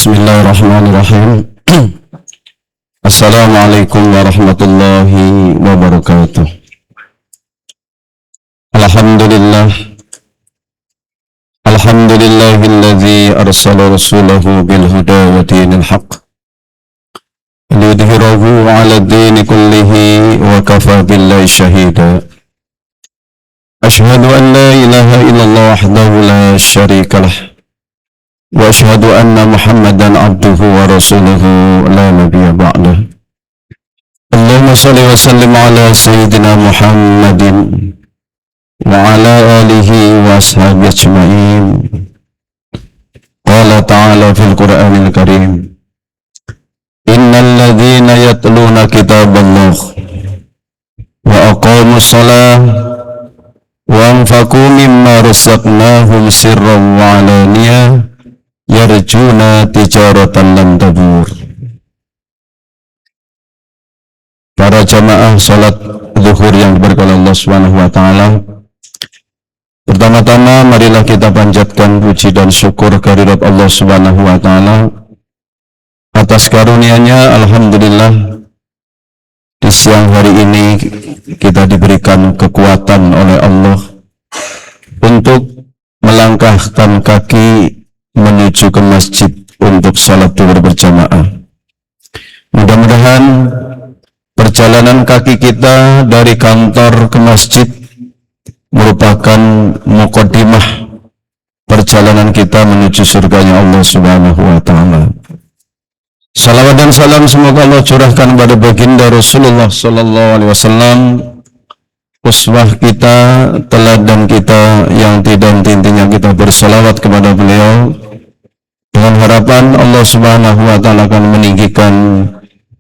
Bismillahirrahmanirrahim. Assalamualaikum warahmatullahi wabarakatuh. Alhamdulillahilladzi arsala rasulahu bil huda wa dinil haqq liyudhhirahu 'ala ad-dini kullihi wa kafa billahi shahida. Asyhadu an la ilaha illallah wahdahu la syarika lah wa asyhadu anna Muhammadan abduhu wa rasuluhu la nabiyya ba'dah. Allahumma shalli wa sallim ala sayyidina Muhammadin wa ala alihi wa ashabihi ajma'in. Qala ta'ala fil Qur'anil Karim, innal ladzina yatluna kitaballah wa aqamus shalah wa anfaqu mimma razaqnahum sirran wa 'alaniyah yarjuna tijaratan lan tabur. Para jamaah salat zuhur yang diberkahi Allah Subhanahu wa taala, pertama-tama marilah kita panjatkan puji dan syukur kehadirat Allah Subhanahu wa taala atas karunia-Nya. Alhamdulillah, di siang hari ini kita diberikan kekuatan oleh Allah untuk melangkahkan kaki menuju ke masjid untuk salat zuhur berjamaah. Mudah-mudahan perjalanan kaki kita dari kantor ke masjid merupakan muqaddimah perjalanan kita menuju surganya Allah Subhanahu wa taala. Salawat dan salam semoga Allah curahkan kepada baginda Rasulullah sallallahu alaihi wasallam, uswah kita, teladan kita yang tidak henti-hentinya kita bersalawat kepada beliau, dengan harapan Allah Subhanahu wa taala akan meninggikan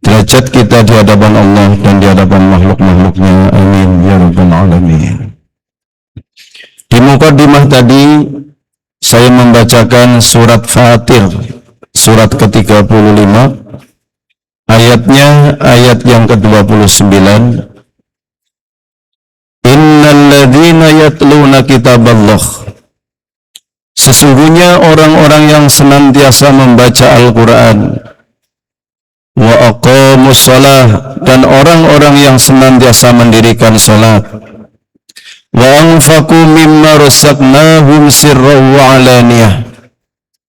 derajat kita di hadapan Allah dan di hadapan makhluk-makhluknya. Amin ya rabbal alamin. Di mukadimah tadi saya membacakan surat Fatir, surat ke-35, ayatnya ayat yang ke-29. Innal ladzina yatluna kitaballah, sesungguhnya orang-orang yang senantiasa membaca Al-Quran, wa aqamus shalah, dan orang-orang yang senantiasa mendirikan salat, wa anfaqu mimma razaqnahum sirran wa 'alaniyah,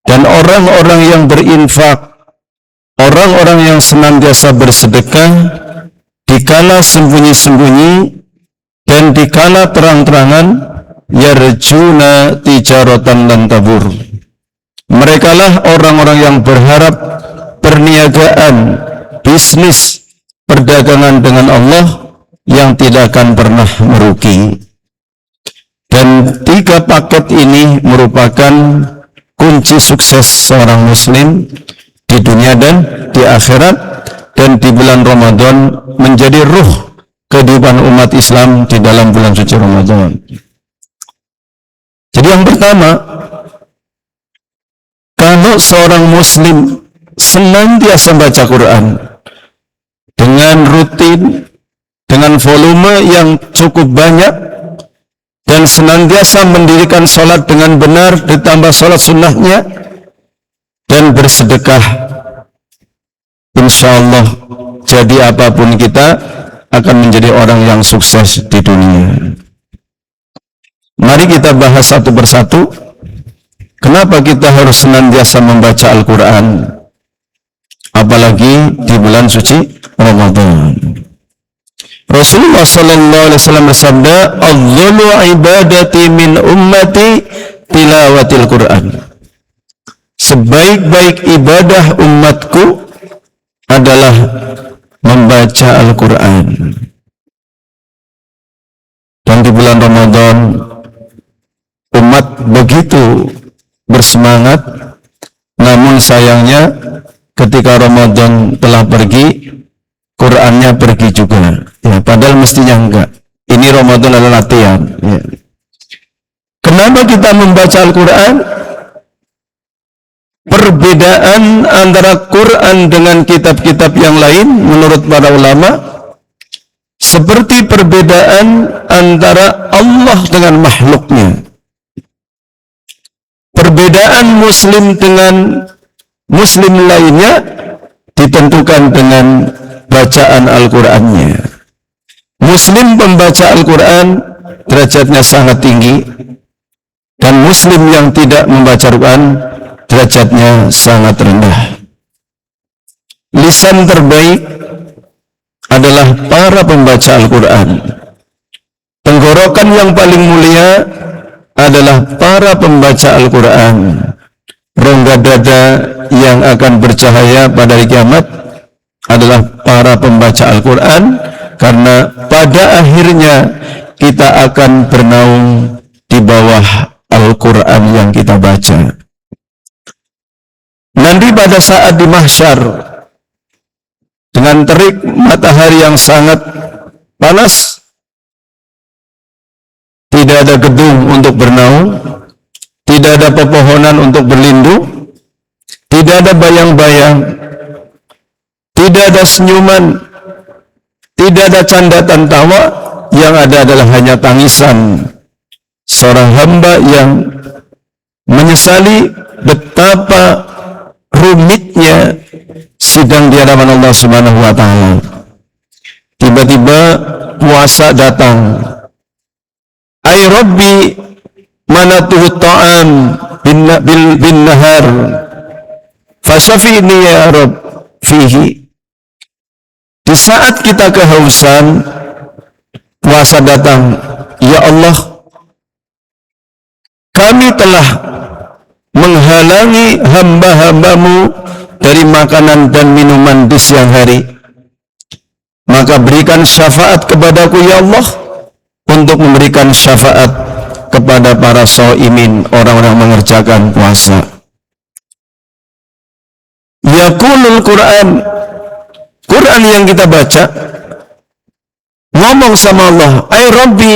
dan orang-orang yang berinfak, orang-orang yang senantiasa bersedekah dikala sembunyi-sembunyi dan dikala terang-terangan, yarjuna tijaratan lan tabur. Merekalah orang-orang yang berharap perniagaan, bisnis, perdagangan dengan Allah yang tidak akan pernah merugi. Dan 3 paket ini merupakan kunci sukses seorang muslim di dunia dan di akhirat, dan di bulan Ramadan menjadi ruh kehidupan umat Islam di dalam bulan suci Ramadan. Jadi yang pertama, kalau seorang muslim senantiasa baca Quran dengan rutin, dengan volume yang cukup banyak, dan senantiasa mendirikan sholat dengan benar ditambah sholat sunnahnya, dan bersedekah, insya Allah jadi apapun kita akan menjadi orang yang sukses di dunia. Mari kita bahas satu persatu. Kenapa kita harus senantiasa membaca Al-Quran, apalagi di bulan suci Ramadan? Rasulullah sallallahu alaihi wasallam bersabda, "Afdhalu ibadati min ummati tilawatil Quran." Sebaik-baik ibadah umatku adalah membaca Al-Quran. Dan di bulan Ramadan umat begitu bersemangat, namun sayangnya ketika Ramadan telah pergi, Qurannya pergi juga. Ya, padahal mestinya enggak. Ini Ramadan adalah latihan. Ya. Kenapa kita membaca Al-Quran? Perbedaan antara Quran dengan kitab-kitab yang lain menurut para ulama seperti perbedaan antara Allah dengan makhluknya. Perbedaan muslim dengan Muslim lainnya ditentukan dengan bacaan Al-Qur'annya. Muslim pembaca Al-Quran derajatnya sangat tinggi, dan Muslim yang tidak membaca Al-Quran derajatnya sangat rendah. Lisan terbaik adalah para pembaca Al-Quran. Tenggorokan yang paling mulia adalah para pembaca Al-Quran. Rongga dada yang akan bercahaya pada hari kiamat adalah para pembaca Al-Quran, karena pada akhirnya kita akan bernaung di bawah Al-Quran yang kita baca. Nanti pada saat di mahsyar, dengan terik matahari yang sangat panas, tidak ada gedung untuk bernaung, tidak ada pepohonan untuk berlindung, tidak ada bayang-bayang, tidak ada senyuman, tidak ada canda dan tawa. Yang ada adalah hanya tangisan seorang hamba yang menyesali betapa rumitnya sidang di hadapan Allah Subhanahu wa taala. Tiba-tiba puasa datang. Ay Rabbi manatuhu ta'am bin nahar fasyafi'ni ya Rabb fihi. Di saat kita kehausan, puasa datang. Ya Allah, kami telah menghalangi hamba-hambamu dari makanan dan minuman di siang hari. Maka berikan syafaat kepadaku ya Allah, untuk memberikan syafaat kepada para shaimin, orang-orang mengerjakan puasa. Yaqulul Quran, Quran yang kita baca ngomong sama Allah, ay Rabbi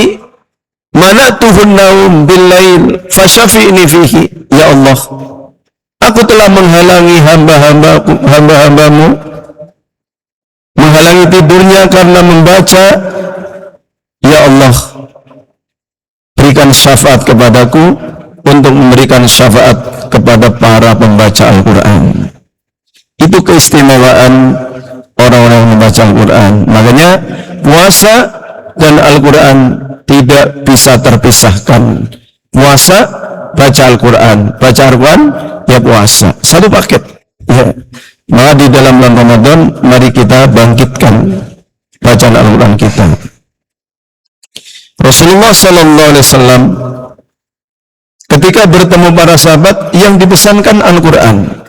manatuhun naum billail fasyafi'ni fihi. Ya Allah, aku telah menghalangi hamba-hambamu, menghalangi tidurnya karena membaca. Ya Allah, berikan syafaat kepadaku untuk memberikan syafaat kepada para pembaca Al-Quran. Itu keistimewaan orang-orang yang membaca Al-Quran. Makanya puasa dan Al-Quran tidak bisa terpisahkan. Puasa, baca Al-Quran. Baca Al-Quran, ya puasa. Satu paket. Ya. Maka di dalam bulan Ramadan, mari kita bangkitkan bacaan Al-Quran kita. Rasulullah SAW ketika bertemu para sahabat, yang dipesankan Al-Quran.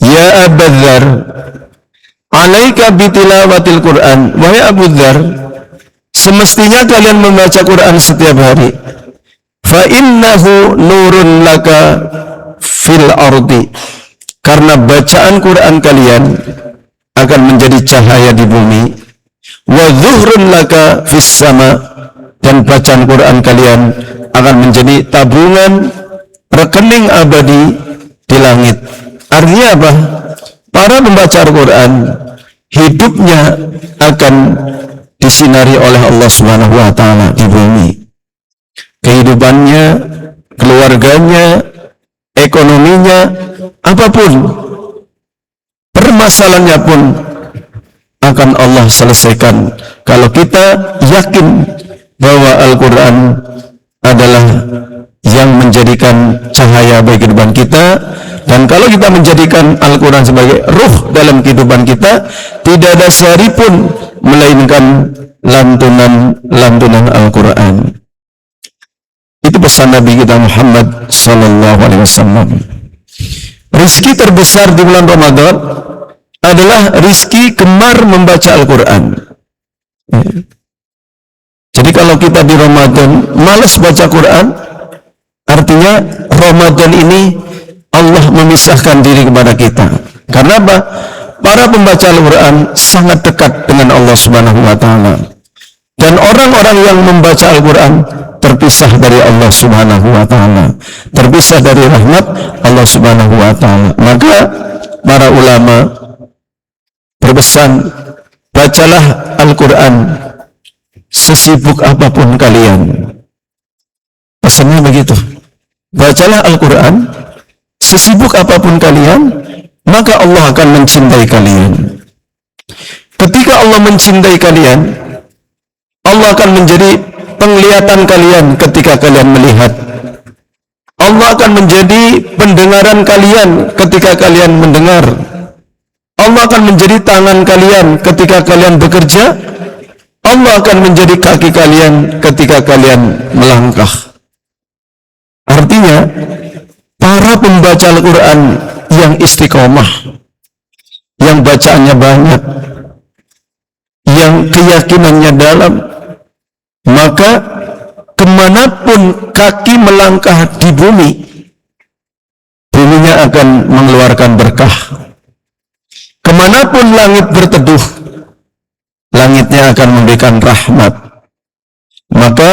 Ya Abu Dzar, alaika bitilawatil Quran. Wahai Abu Dzar, semestinya kalian membaca Quran setiap hari. Fa innahu nurun laka fil ardi. Karena bacaan Quran kalian akan menjadi cahaya di bumi. Wa zuhrun laka fis sama. Dan bacaan Quran kalian akan menjadi tabungan rekening abadi di langit. Artinya apa? Para pembaca Al-Quran hidupnya akan disinari oleh Allah Subhanahu wa taala di bumi. Kehidupannya, keluarganya, ekonominya, apapun permasalahannya pun akan Allah selesaikan kalau kita yakin bahwa Al-Quran adalah yang menjadikan cahaya bagi kehidupan kita. Dan kalau kita menjadikan Al-Quran sebagai ruh dalam kehidupan kita, tidak ada sehari pun melainkan lantunan Al-Quran. Itu pesan Nabi kita Muhammad Sallallahu Alaihi Wasallam. Rizki terbesar di bulan Ramadan adalah rizki gemar membaca Al-Quran. Jadi kalau kita di Ramadan malas baca Quran, artinya Ramadan ini Allah memisahkan diri kepada kita. Karena apa? Para pembaca Al-Quran sangat dekat dengan Allah Subhanahu wa taala. Dan orang-orang yang membaca Al-Quran terpisah dari Allah Subhanahu wa taala, terpisah dari rahmat Allah Subhanahu wa taala. Maka para ulama berpesan, bacalah Al-Quran sesibuk apapun kalian. Pesannya begitu. Bacalah Al-Quran sesibuk apapun kalian, maka Allah akan mencintai kalian. Ketika Allah mencintai kalian, Allah akan menjadi penglihatan kalian ketika kalian melihat. Allah akan menjadi pendengaran kalian ketika kalian mendengar. Allah akan menjadi tangan kalian ketika kalian bekerja. Allah akan menjadi kaki kalian ketika kalian melangkah. Artinya, para pembaca Al-Quran yang istiqomah, yang bacaannya banyak, yang keyakinannya dalam, maka kemanapun kaki melangkah di bumi, buminya akan mengeluarkan berkah. Kemanapun langit berteduh, langitnya akan memberikan rahmat. Maka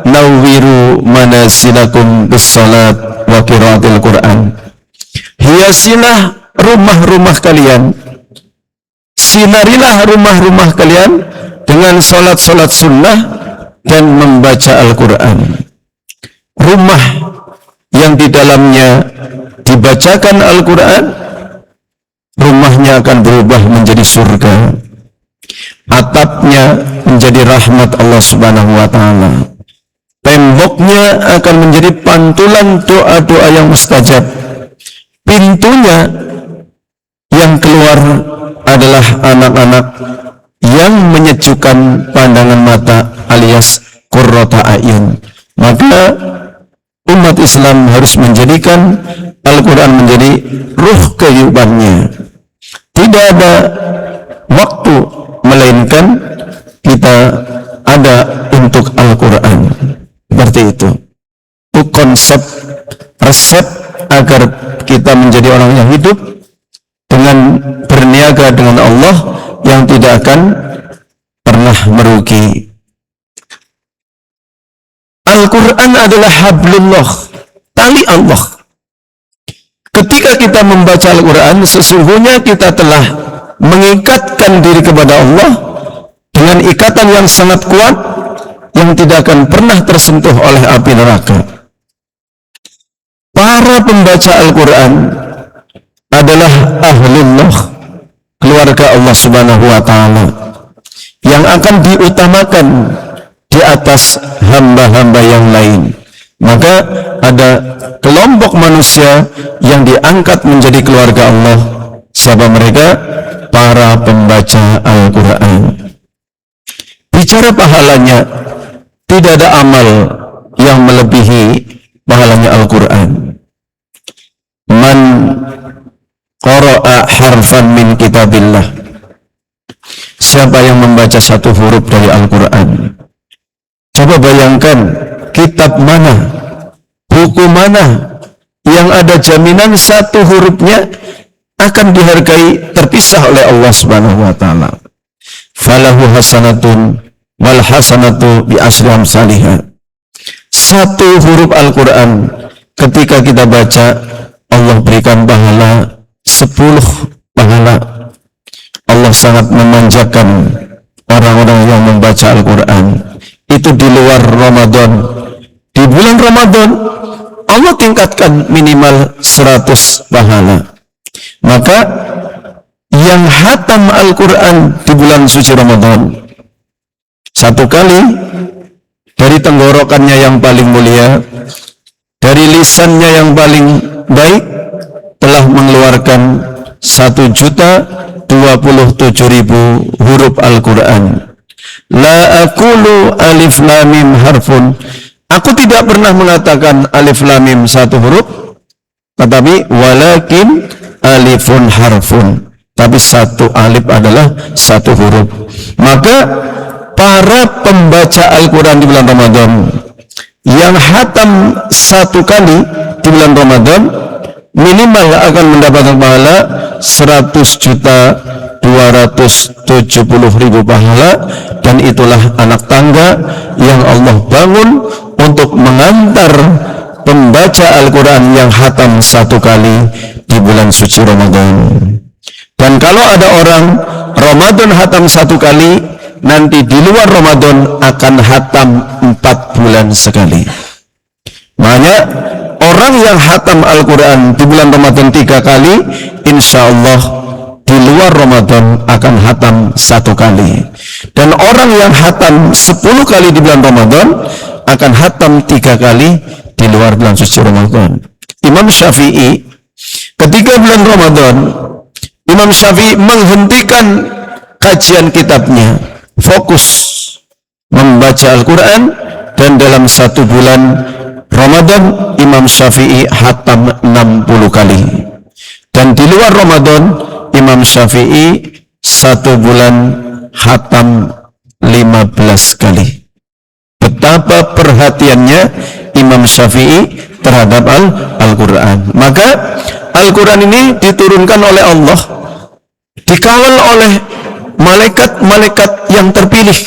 nawwiru manasilakum bis-salat wa qiraatil Qur'an. Hiasilah rumah-rumah kalian, sinarilah rumah-rumah kalian dengan salat-salat sunnah dan membaca Al-Quran. Rumah yang di dalamnya dibacakan Al-Quran, rumahnya akan berubah menjadi surga. Atapnya menjadi rahmat Allah Subhanahu wa Ta'ala. Temboknya akan menjadi pantulan doa-doa yang mustajab. Pintunya yang keluar adalah anak-anak yang menyejukkan pandangan mata alias qurrata a'yun. Maka umat Islam harus menjadikan Al-Quran menjadi ruh kehidupannya. Tidak ada waktu melainkan kita ada untuk Al-Quran. Seperti itu. Itu konsep resep agar kita menjadi orang yang hidup dengan berniaga dengan Allah yang tidak akan pernah merugi. Al-Quran adalah hablullah, tali Allah. Ketika kita membaca Al-Quran, sesungguhnya kita telah mengikatkan diri kepada Allah dengan ikatan yang sangat kuat yang tidak akan pernah tersentuh oleh api neraka. Para pembaca Al-Quran adalah ahlullah, keluarga Allah Subhanahu wa Ta'ala, yang akan diutamakan di atas hamba-hamba yang lain. Maka ada kelompok manusia yang diangkat menjadi keluarga Allah. Siapa mereka? Para pembaca Al-Quran. Bicara pahalanya, tidak ada amal yang melebihi pahalanya Al-Quran. Man qara'a harfan min kitabillah, siapa yang membaca satu huruf dari Al-Quran. Coba bayangkan, kitab mana, buku mana yang ada jaminan satu hurufnya akan dihargai terpisah oleh Allah Subhanahu wa Ta'ala. Falahu hasanatun wal hasanatu bi asri amsalihha. Satu huruf Al-Quran ketika kita baca, Allah berikan pahala 10 pahala. Allah sangat memanjakan orang-orang yang membaca Al-Quran. Itu di luar Ramadan. Di bulan Ramadan Allah tingkatkan minimal 100 pahala. Maka yang hatam Al-Quran di bulan suci Ramadan, satu kali dari tenggorokannya yang paling mulia, dari lisannya yang paling baik, telah mengeluarkan 1.027.000 huruf Al-Quran. La aqulu alif lam mim harfun. Aku tidak pernah mengatakan alif lam mim satu huruf, tetapi walakin alifun harfun. Tapi satu alif adalah satu huruf. Maka para pembaca Al-Quran di bulan Ramadan yang hatam satu kali di bulan Ramadan minimal akan mendapatkan pahala 100.270.000 pahala. Dan itulah anak tangga yang Allah bangun untuk mengantar pembaca Al-Quran yang hatam satu kali di bulan suci Ramadan. Dan kalau ada orang Ramadan hatam satu kali, nanti di luar Ramadan akan hatam 4 bulan sekali. Makanya orang orang yang hatam Al-Quran di bulan Ramadan 3 kali, insya Allah di luar Ramadan akan hatam 1 kali. Dan orang yang hatam 10 kali di bulan Ramadan akan hatam 3 kali di luar bulan suci Ramadan. Imam Syafi'i ketika bulan Ramadan, Imam Syafi'i menghentikan kajian kitabnya, fokus membaca Al-Quran, dan dalam 1 bulan Ramadan Imam Syafi'i hatam 60 kali. Dan di luar Ramadan Imam Syafi'i 1 bulan hatam 15 kali. Betapa perhatiannya Imam Syafi'i terhadap Al-Quran. Maka Al-Quran ini diturunkan oleh Allah, dikawal oleh malaikat-malaikat yang terpilih,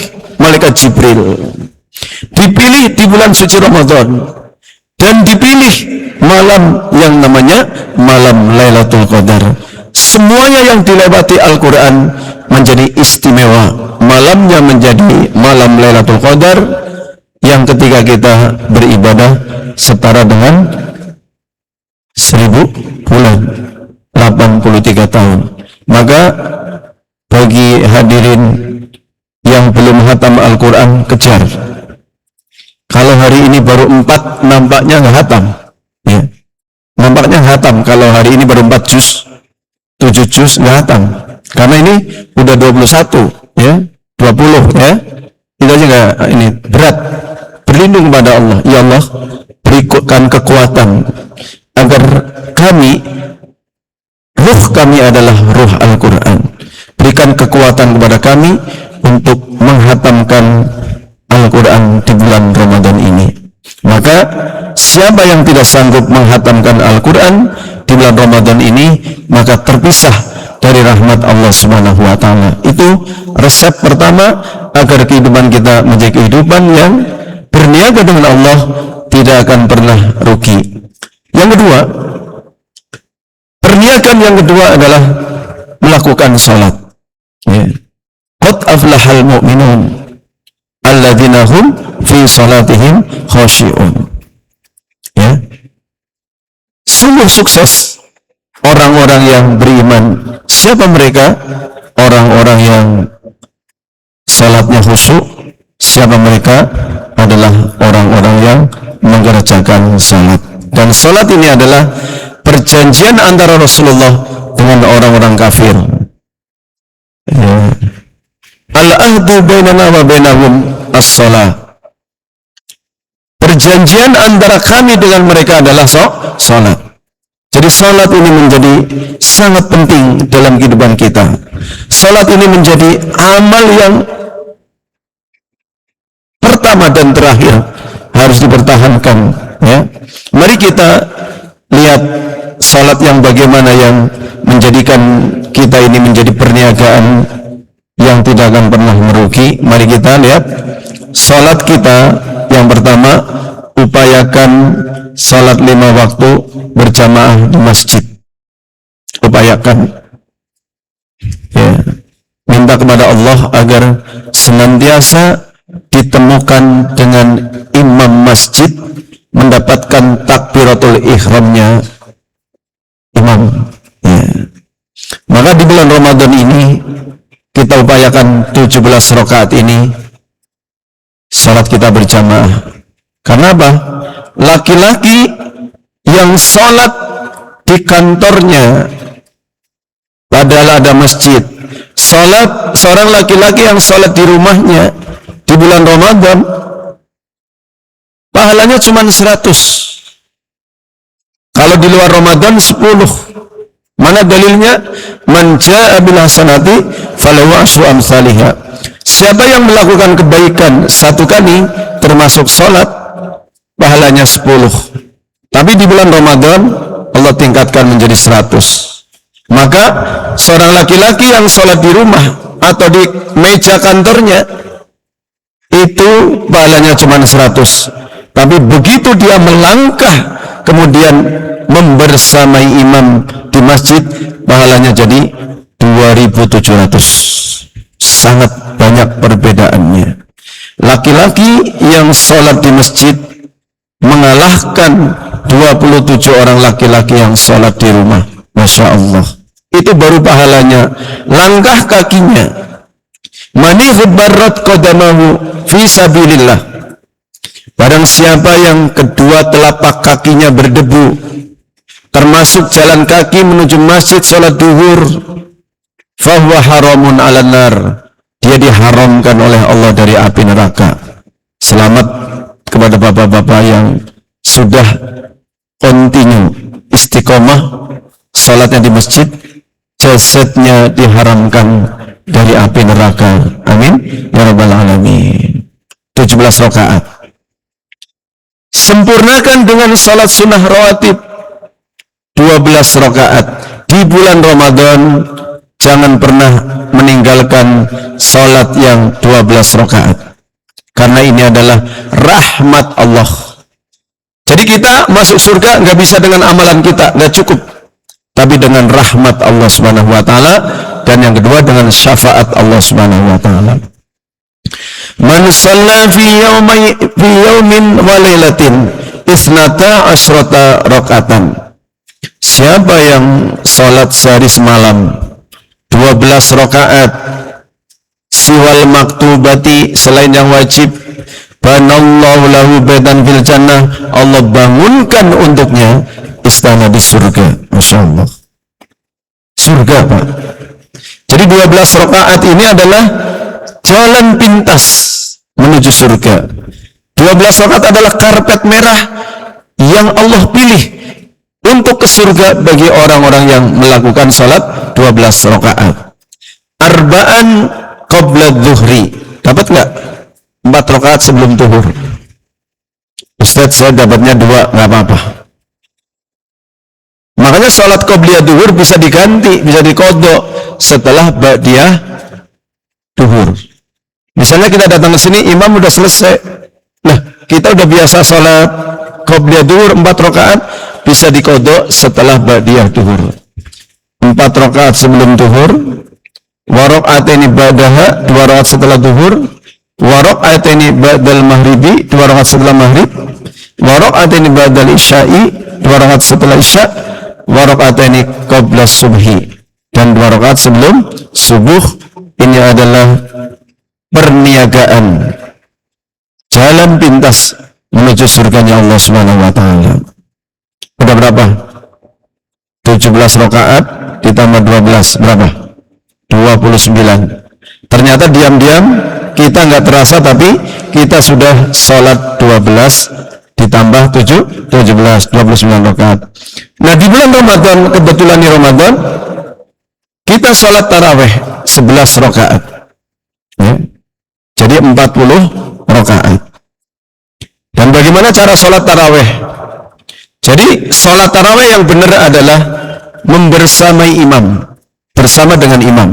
malaikat Jibril. Dipilih di bulan suci Ramadan dan dipilih malam yang namanya malam Lailatul Qadar. Semuanya yang dilewati Al-Quran menjadi istimewa. Malamnya menjadi malam Lailatul Qadar yang ketika kita beribadah setara dengan 1000 bulan, 83 tahun. Maka bagi hadirin yang belum hatam Al-Quran, kejar. Kalau hari ini baru 4, nampaknya nggak hatam, ya. Nampaknya hatam. Kalau hari ini baru 4 juz, 7 juz nggak hatam. Karena ini udah 21, ya, 20, ya. Itu aja nggak, ini berat. Berlindung kepada Allah. Ya Allah, berikan kekuatan agar kami, ruh kami adalah ruh Al-Quran. Berikan kekuatan kepada kami untuk menghatamkan Al-Quran di bulan Ramadan ini. Maka siapa yang tidak sanggup menghatamkan Al-Quran di bulan Ramadan ini, maka terpisah dari rahmat Allah Subhanahu wa Ta'ala. Itu resep pertama agar kehidupan kita menjadi kehidupan yang berniaga dengan Allah, tidak akan pernah rugi. Yang kedua, perniagaan yang kedua adalah melakukan salat. Qad aflahal mu'minun alladzina hum fi salatihim khashi'un. Ya. Sungguh sukses orang-orang yang beriman. Siapa mereka? Orang-orang yang salatnya khusyuk. Siapa mereka? Adalah orang-orang yang mengerjakan salat. Dan salat ini adalah perjanjian antara Rasulullah dengan orang-orang kafir. Ya. Al-ahdu bainana wa bainahum as-salah. Perjanjian antara kami dengan mereka adalah salat. Jadi salat ini menjadi sangat penting dalam kehidupan kita. Salat ini menjadi amal yang pertama dan terakhir, harus dipertahankan, ya. Mari kita lihat salat yang bagaimana yang menjadikan kita ini menjadi perniagaan yang tidak akan pernah merugi. Mari kita lihat salat kita. Yang pertama, upayakan salat 5 waktu berjamaah di masjid. Upayakan, ya. Minta kepada Allah agar senantiasa ditemukan dengan imam masjid mendapatkan takbiratul ihramnya imam, ya. Maka di bulan Ramadan ini kita upayakan 17 rakaat ini salat kita berjamaah. Karena apa? Laki-laki yang salat di kantornya padahal ada masjid, salat seorang laki-laki yang salat di rumahnya di bulan Ramadan pahalanya cuma 100. Kalau di luar Ramadan 10. Mana dalilnya? Man jaa bil hasanati falahu asyru amsalihha. Siapa yang melakukan kebaikan 1 kali termasuk salat, pahalanya 10. Tapi di bulan Ramadan Allah tingkatkan menjadi 100. Maka seorang laki-laki yang salat di rumah atau di meja kantornya itu pahalanya cuma 100. Tapi begitu dia melangkah kemudian membersamai imam di masjid, pahalanya jadi 2700. Sangat banyak perbedaannya. Laki-laki yang sholat di masjid mengalahkan 27 orang laki-laki yang sholat di rumah. Masya Allah. Itu baru pahalanya. Langkah kakinya. Mani hubbarat qadamahu fi sabilillah. Barang siapa yang kedua telapak kakinya berdebu, termasuk jalan kaki menuju masjid sholat duhur, fahuwa haramun ala nar. Dia diharamkan oleh Allah dari api neraka. Selamat kepada bapak-bapak yang sudah continue istiqomah sholatnya di masjid, jasadnya diharamkan dari api neraka. Amin ya rabbal alamin. 17 rakaat. Sempurnakan dengan sholat sunnah rawatib 12 rakaat di bulan Ramadan. Jangan pernah meninggalkan sholat yang 12 rakaat, karena ini adalah rahmat Allah. Jadi kita masuk surga nggak bisa dengan amalan kita, nggak cukup, tapi dengan rahmat Allah Subhanahu Wa Taala, dan yang kedua dengan syafaat Allah Subhanahu Wa Taala. Man shalla fi yawmin wa lailatin isnata asyrata rakaatan. Siapa yang sholat sehari semalam 12 rakaat siwal maktubati, selain yang wajib, banallahu lahu baitan fil jannah, Allah bangunkan untuknya istana di surga. Masya Allah. Surga, Pak. Jadi 12 rakaat ini adalah jalan pintas menuju surga. 12 rakaat adalah karpet merah yang Allah pilih untuk ke surga bagi orang-orang yang melakukan salat 12 rakaat. Arba'an qabla dhuhri. Dapat nggak? 4 rakaat sebelum zuhur. Ustaz, saya dapatnya 2, nggak apa-apa. Makanya salat qabliyah zuhur bisa diganti, bisa dikodok setelah ba'diyah zuhur. Misalnya kita datang ke sini, imam udah selesai. Nah, kita udah biasa salat qabliyah zuhur 4 rakaat, bisa dikodok setelah ba'diyah zuhur. 4 rakaat sebelum zuhur, wa raka'ataini ba'daha, 2 rakaat setelah zuhur, wa raka'ataini ba'dal maghribi, 2 rakaat setelah maghrib, wa raka'ataini ba'dal isya'i, 2 rakaat setelah isya', wa raka'ataini qabla subhi, dan 2 rakaat sebelum subuh. Ini adalah perniagaan jalan pintas menuju surganya Allah Subhanahu Wa Taala. Udah berapa? 17 rakaat ditambah 12 berapa? 29. Ternyata diam-diam kita nggak terasa, tapi kita sudah sholat 12 ditambah 17, 29 rakaat. Nah, di bulan Ramadan, kebetulan di Ramadan kita sholat taraweh 11 rakaat, ya. Jadi 40 rakaat. Dan bagaimana cara sholat taraweh? Jadi sholat taraweh yang benar adalah membersamai imam, bersama dengan imam.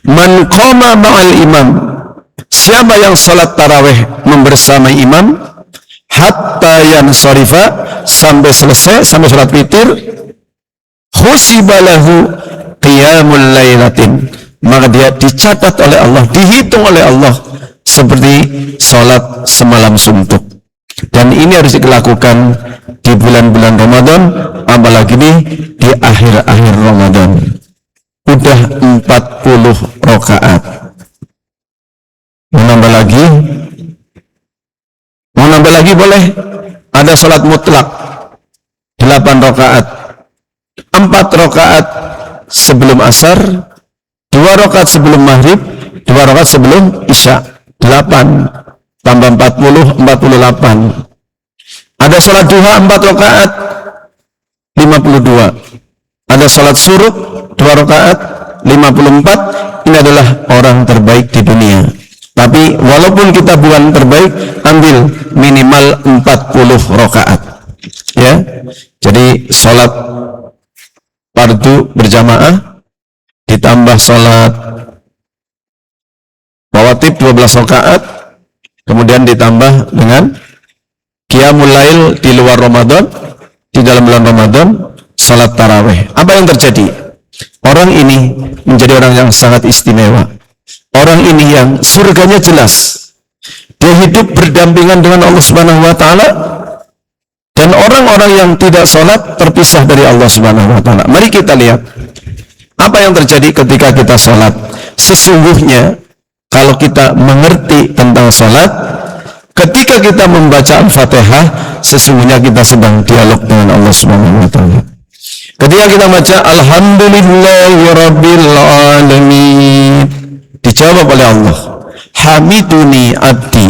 Man qama ma'al imam, siapa yang sholat taraweh membersamai imam, hatta yansarifa, sampai selesai, sampai sholat witir, khusibalahu qiyamul lailatin, maka dia dicatat oleh Allah, dihitung oleh Allah seperti sholat semalam suntuk. Dan ini harus dilakukan di bulan-bulan Ramadan, apalagi di akhir-akhir Ramadan. Udah 40 rakaat. Mau nambah lagi? Mau nambah lagi boleh. Ada sholat mutlak 8 rakaat. 4 rakaat sebelum asar, 2 rakaat sebelum maghrib, 2 rakaat sebelum isya. 8 tambah 40, 48. Ada sholat duha 4 rakaat, 52. Ada sholat suruk 2 rakaat, 54. Ini adalah orang terbaik di dunia. Tapi walaupun kita bukan terbaik, ambil minimal 40 rakaat. Ya. Jadi sholat fardu berjamaah ditambah sholat rawatib 12 rakaat, kemudian ditambah dengan qiyamul lail di luar Ramadan, di dalam bulan Ramadan, salat tarawih. Apa yang terjadi? Orang ini menjadi orang yang sangat istimewa. Orang ini yang surganya jelas. Dia hidup berdampingan dengan Allah Subhanahu Wa Taala Dan orang-orang yang tidak sholat terpisah dari Allah Subhanahu wa Ta'ala. Mari kita lihat apa yang terjadi ketika kita sholat. Sesungguhnya kalau kita mengerti tentang sholat, ketika kita membaca Al-Fatihah, sesungguhnya kita sedang dialog dengan Allah Subhanahu wa Ta'ala. Ketika kita baca Alhamdulillahirabbil alamin, dijawab oleh Allah, Hamiduni abdi,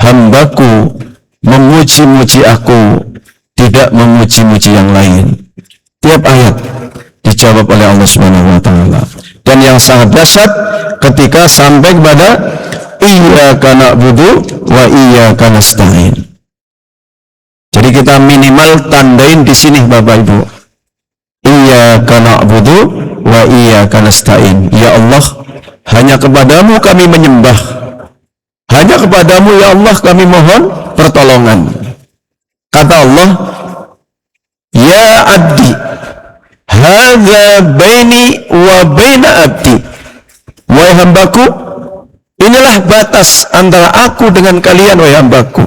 hambaku memuji-muji aku, tidak memuji-muji yang lain. Tiap ayat dijawab oleh Allah Subhanahu wa Ta'ala. Dan yang sangat dahsyat ketika sampai kepada iyyaka na'budu wa iyyaka nasta'in. Jadi kita minimal tandain di sini Bapak Ibu. Iyyaka na'budu wa iyyaka nasta'in. Ya Allah, hanya kepadamu kami menyembah. Hanya kepadamu ya Allah kami mohon pertolongan. Kata Allah, ya abdi, hadza baini wa baina abdi. Wahai hambaku, inilah batas antara aku dengan kalian, wahai hambaku.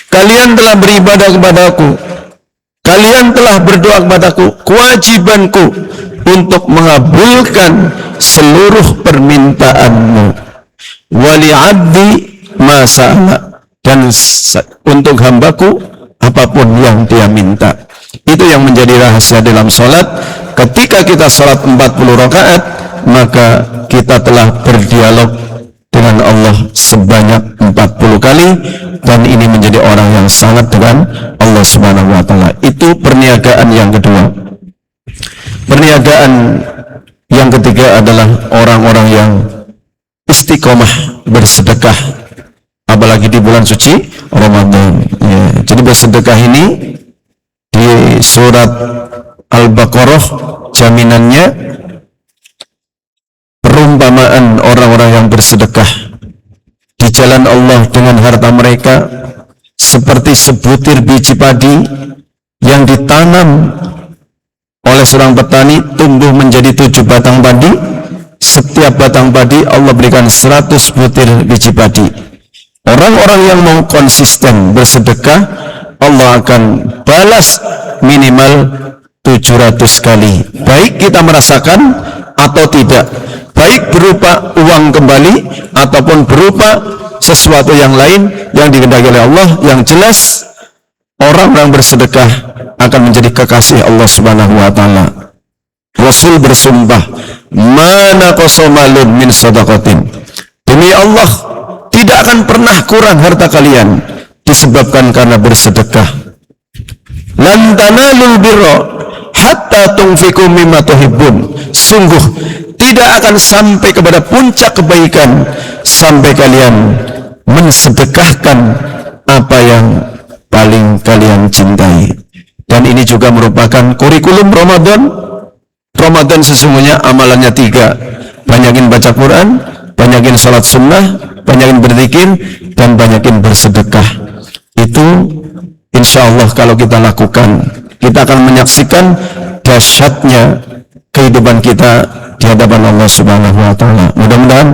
Kalian telah beribadah kepadaku, kalian telah berdoa kepadaku. Kewajibanku untuk mengabulkan seluruh permintaanmu. Wali abdi masa'ala, dan untuk hambaku apapun yang dia minta. Itu yang menjadi rahasia dalam sholat. Ketika kita sholat 40 rakaat, maka kita telah berdialog dengan Allah sebanyak 40 kali, dan ini menjadi orang yang sangat dengan Allah Subhanahu wa Ta'ala. Itu perniagaan yang kedua. Perniagaan yang ketiga adalah orang-orang yang istiqomah bersedekah, apalagi di bulan suci Ramadan. Ya, jadi bersedekah ini di surat Al-Baqarah jaminannya perumpamaan orang-orang yang bersedekah di jalan Allah dengan harta mereka seperti sebutir biji padi yang ditanam oleh seorang petani, tumbuh menjadi 7 batang padi. Setiap batang padi Allah berikan 100 butir biji padi. Orang-orang yang mau konsisten bersedekah, Allah akan balas minimal 700 kali. Baik kita merasakan atau tidak, baik berupa uang kembali ataupun berupa sesuatu yang lain yang dikehendaki oleh Allah. Yang jelas orang-orang bersedekah akan menjadi kekasih Allah Subhanahu wa Ta'ala. Rasul bersumpah, mana qasamalun min sadaqatin, demi Allah tidak akan pernah kurang harta kalian disebabkan karena bersedekah. Lan tanalul birra hatta tunfiqu mimma tuhibbun, sungguh tidak akan sampai kepada puncak kebaikan sampai kalian mensedekahkan apa yang paling kalian cintai. Dan ini juga merupakan kurikulum Ramadan. Ramadan sesungguhnya amalannya 3. Banyakin baca Quran, banyakin salat sunnah, banyakin berzikir, dan banyakin bersedekah. Itu insya Allah kalau kita lakukan, kita akan menyaksikan dahsyatnya kehidupan kita di hadapan Allah Subhanahu wa Ta'ala. Mudah-mudahan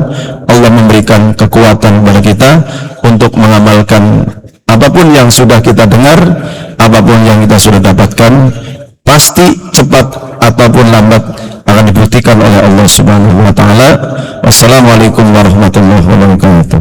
Allah memberikan kekuatan kepada kita untuk mengamalkan apapun yang sudah kita dengar, apapun yang kita sudah dapatkan. Pasti cepat ataupun lambat akan dibuktikan oleh Allah Subhanahu wa Ta'ala. Wassalamualaikum warahmatullahi wabarakatuh.